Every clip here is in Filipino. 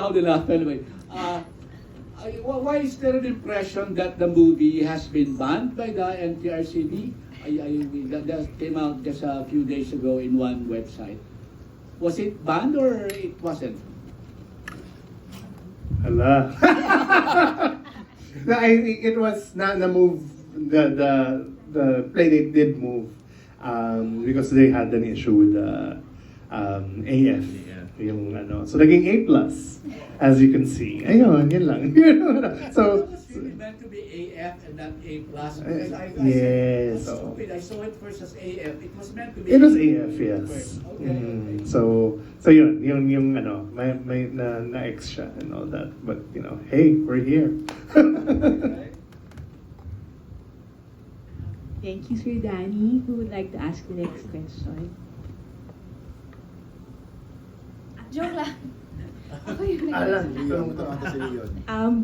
How the laugh anyway. Why is there an impression that the movie has been banned by the NTRCB? That came out just a few days ago in one website. Was it banned or it wasn't? Hala. No, it was na move. The playdate did move because they had an issue with the AF. Yung ano. So naging A+, as you can see. Ayun, yun lang. So, It was really meant to be AF and not A+. Because yes. I stupid. I saw it first as AF. It was meant to be it was AF, yes. first. Okay. So yun, yung ano, may na-ex siya and all that. But, you know, hey, we're here. Thank you, Sir Danny. Who would like to ask the next question? Joke lang. Ako yung Alam, Tanong ko sa'yo yun.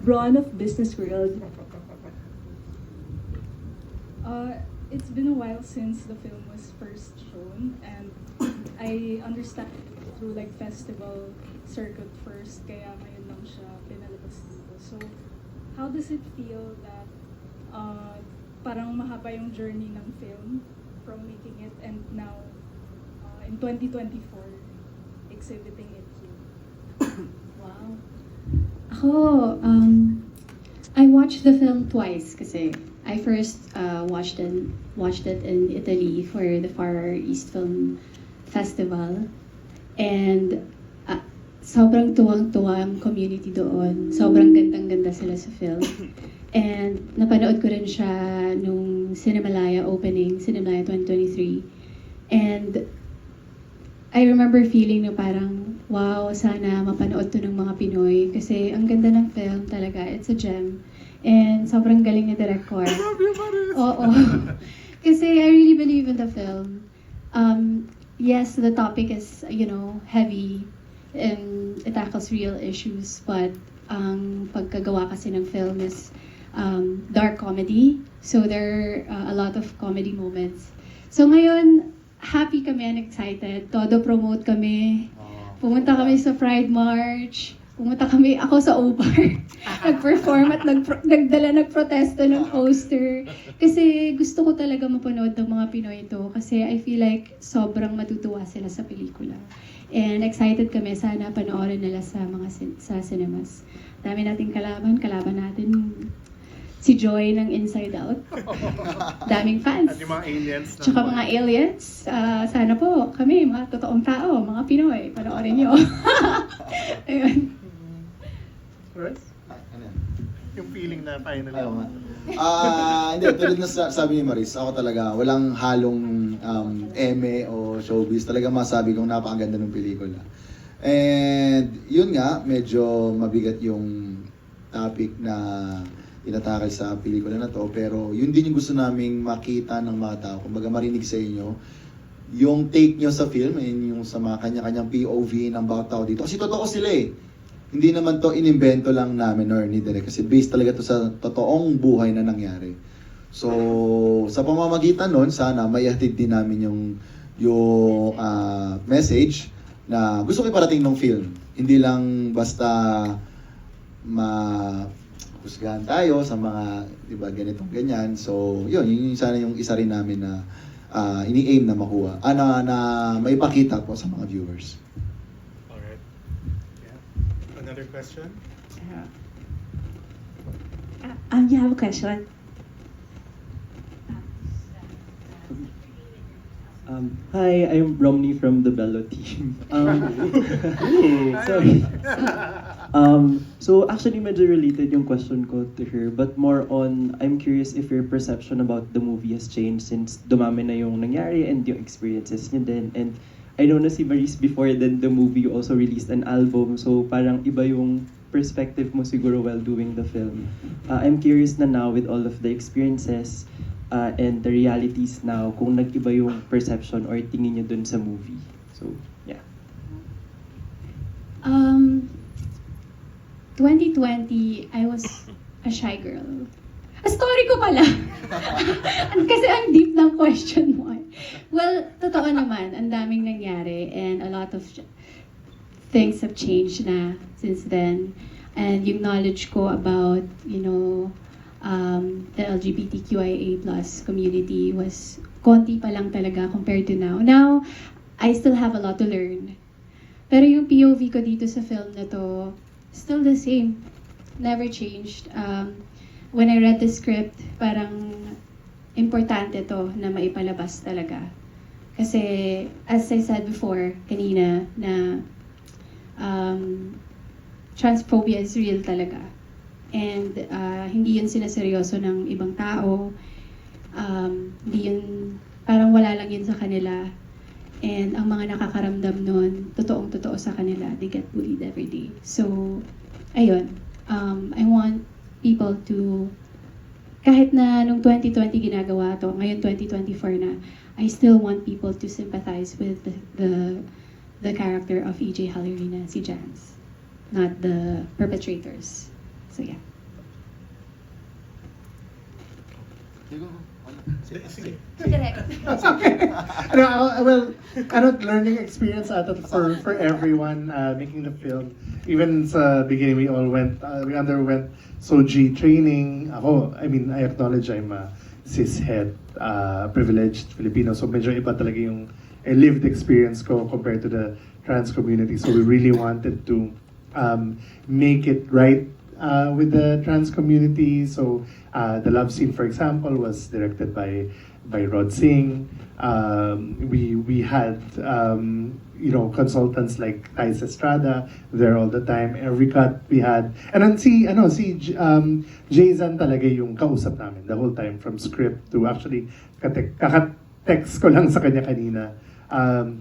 Braun of Business World. It's been a while since the film was first shown, and I understand through like festival circuit first, kaya ngayon lang siya pinalabas dito. So, how does it feel that parang mahaba yung journey ng film from making it and now in 2024 exhibiting it here? Wow. Ako, I watched the film twice kasi I first watched it in Italy for the Far East Film Festival, and sobrang tuwang-tuwa ang community doon. Sobrang gandang-ganda sila sa film. And napanood ko rin siya nung Cinemalaya opening, Cinemalaya 2023. And I remember feeling na parang, wow, sana mapanood to ng mga Pinoy. Kasi ang ganda ng film talaga. It's a gem. And sobrang galing ni Direk Cor. Oo. Kasi I really believe in the film. Yes, the topic is, you know, heavy and it tackles real issues. But ang pagkagawa kasi ng film is dark comedy. So there are a lot of comedy moments. So ngayon, happy kami and excited. Todo promote kami. Pumunta kami sa Pride March. Pumunta kami, ako sa OPAR. Nag-perform at nagprotesto ng poster. Kasi gusto ko talaga mapanood ng mga Pinoy ito. Kasi I feel like sobrang matutuwa sila sa pelikula. And excited kami, sana panoorin nila sa mga sa cinemas. Dami nating kalaban natin si Joy ng Inside Out. Daming fans. At yung mga aliens. Tsaka mga aliens. Sana po kami, mga totoong tao, mga Pinoy, panoorin nyo. Ayun. Right? Ano yan? Yung feeling na finally. Ayaw nga. Hindi, tulad na sabi ni Maris, ako talaga, walang halong eme o showbiz. Talaga masabi kong napakaganda ng pelikula. And yun nga, medyo mabigat yung topic na inatakal sa pelikula na to. Pero yun din yung gusto naming makita ng mga tao. Kumbaga marinig sa inyo, yung take nyo sa film, and yung sa mga kanya-kanyang POV ng bawat tao dito. Kasi totoo sila eh. Hindi naman to inimbento lang namin or ni Direk. Kasi based talaga to sa totoong buhay na nangyari. So, sa pamamagitan nun, sana may hatid din namin yung message na gusto ko iparating ng film. Hindi lang basta husgahan tayo sa mga, di ba, ganitong ganyan. So, yun sana yung isa rin namin na ini-aim na makuha. Na maipakita po sa mga viewers. Alright. Yeah. Another question? You have a question? Hi, I'm Romney from the Bello team. Sorry. So actually medyo related yung question ko to her, but more on, I'm curious if your perception about the movie has changed since dumami na yung nangyari and yung experiences niya din. And I know na si Maris before then the movie you also released an album, so parang iba yung perspective mo siguro while doing the film. I'm curious na now with all of the experiences, and the realities now, kung nag-iba yung perception or tingin niyo dun sa movie. So, yeah. 2020, I was a shy girl. A story ko pala. Kasi ang deep ng question mo. Well, totoo naman, ang daming nangyari and a lot of things have changed na since then. And yung knowledge ko about, the LGBTQIA plus community was konti pa lang talaga compared to now. Now, I still have a lot to learn. Pero yung POV ko dito sa film na to, still the same. Never changed. When I read the script, parang importante to na maipalabas talaga. Kasi, as I said before, kanina, na transphobia is real talaga. And hindi yun sinaseryoso ng ibang tao. Hindi yun, parang wala lang yun sa kanila. And ang mga nakakaramdam nun, totoong-totoo sa kanila. They get bullied every day. So, ayun. I want people to, kahit na nung 2020 ginagawa to, ngayon 2024 na, I still want people to sympathize with the character of EJ Hallerina, si Jans, not the perpetrators. So yeah. Sige. Correct. Okay. Well, learning experience for everyone making the film. Even sa beginning, we underwent SOG training. I acknowledge I'm a cishet, privileged Filipino, so medyo iba talaga yung lived experience ko compared to the trans community. So we really wanted to make it right with the trans community. So the love scene, for example, was directed by Rod Singh. We had consultants like Thais Estrada there all the time. Every cut we had, and then Jason talaga yung kausap namin the whole time, from script to actually kaka-text ko lang sa kanya kanina.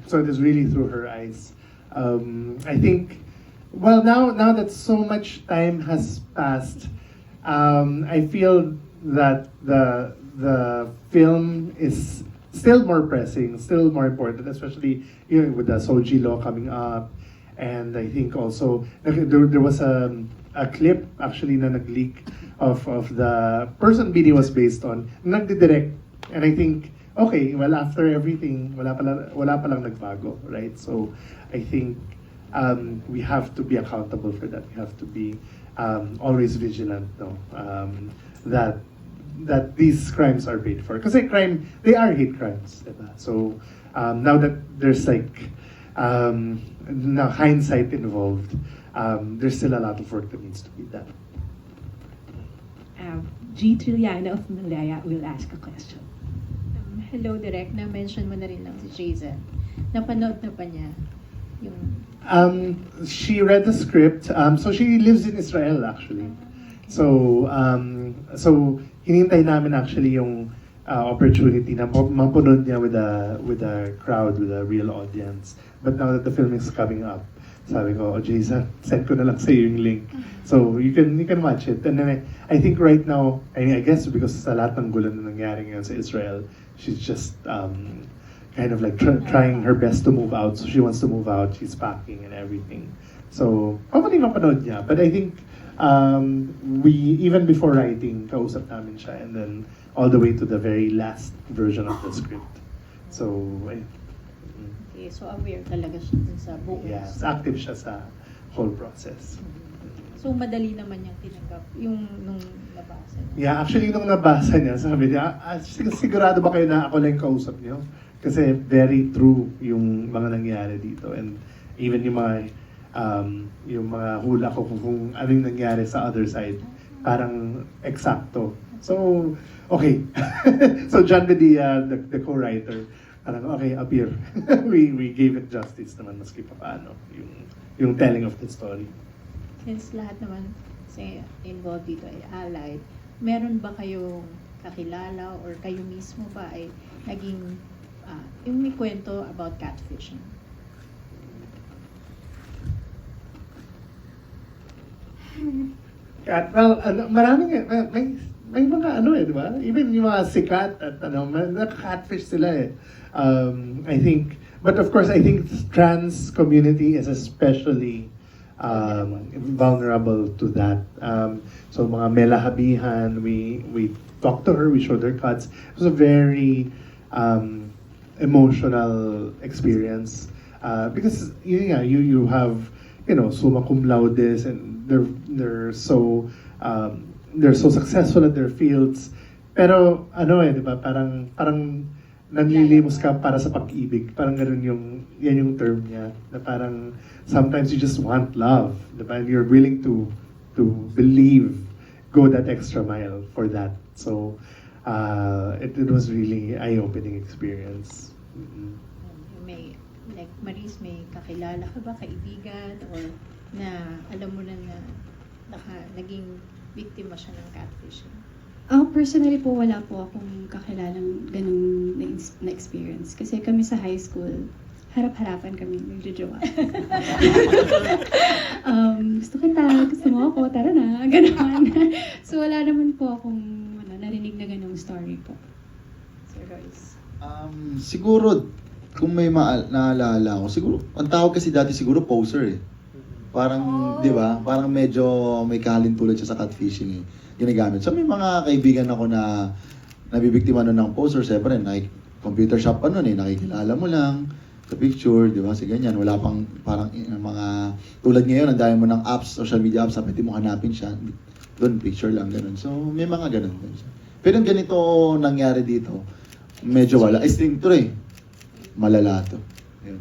So it is really through her eyes. I think, well, now that so much time has passed, I feel that the film is still more pressing, still more important, especially with the SOGI law coming up. And I think also there was a clip actually na nag-leak of the person BD was based on, nagdidirect. And I think, okay, well, after everything, wala pa lang nagbago, right? So I think we have to be accountable for that. We have to be always vigilant, no? That these crimes are paid for. Because they are hate crimes, diba? So now that there's now hindsight involved, there's still a lot of work that needs to be done. G. Trilliana of Malaya will ask a question. Hello, Direk. Na-mention mo na rin lang si Jason. Napanood na pa niya yung... She read the script. So she lives in Israel, actually. So hinintay namin actually yung opportunity na mapunod niya with a crowd, with a real audience. But now that the film is coming up, sabi ko, Jason, send ko na lang sa iyo yung link. So you can watch it. And then I think right now, I guess because sa lahat ng gulo na nangyari ngayon sa Israel, she's just kind of like trying her best to move out. So she wants to move out. She's packing and everything. So hopefully mapanood niya. But I think we, even before writing, kausap namin siya, and then all the way to the very last version of the script. So Okay, so aware talaga siya dun sa buong... yes, active siya sa whole process. So madali naman niyang tinanggap yung nung nabasa niya. Yeah, actually nung nabasa niya, sabi niya, sigurado ba kayo na ako lang kausap niyo? Kasi very true yung mga nangyari dito, and even yung mga hula ko kung anong nangyari sa other side, parang eksakto. So, okay. So John Medea, the co-writer, parang okay, appear. we gave it justice naman maski pa paano yung telling of the story. Since lahat naman say involved dito ay allied, meron ba kayong kakilala or kayo mismo ba ay naging yung may kwento about catfishing? Well, maraming may mga di ba? Even yung mga sikat at nakaka-catfish sila eh. I think, but of course, I think trans community is especially vulnerable to that. So mga Mela Habihan, we talked to her, we showed her cuts. It was a very emotional experience because you have summa cum laudes, and they're so successful at their fields. Pero di ba, parang nanlilimos ka para sa pag-ibig. Parang ganun yan yung term niya. Na parang sometimes you just want love, di ba? And you're willing to believe, go that extra mile for that. So it was really eye-opening experience. Mm-hmm. May, like, Maris, may kakilala ka ba, kaibigan, or na alam mo na naging biktima siya ng catfishing? Personally po, wala po akong kakilalang ganung na-experience. Kasi kami sa high school, harap-harapan kami nagjojowa. Gusto kita, gusto mo ako, tara na, gano'n. So wala naman po akong narinig na ganung story po. Sir Royce? Siguro, kung may naalala ko, siguro, ang tawag kasi dati siguro poser eh. Parang, di ba? Parang medyo may kahalintulad siya sa catfishing eh. Ginagamit. So may mga kaibigan ako na nabibiktima nun ng poser. Siyempre, computer shop pa nun eh. Nakikilala mo lang sa picture, di ba? Kasi ganyan. Wala pang parang mga tulad ngayon, ang dami mo ng apps, social media apps, pwede mo hanapin siya. Doon, picture lang, ganun. So may mga ganun din siya. Pero yung ganito nangyari dito, medyo wala. Extreme to eh. Malala to. Yun.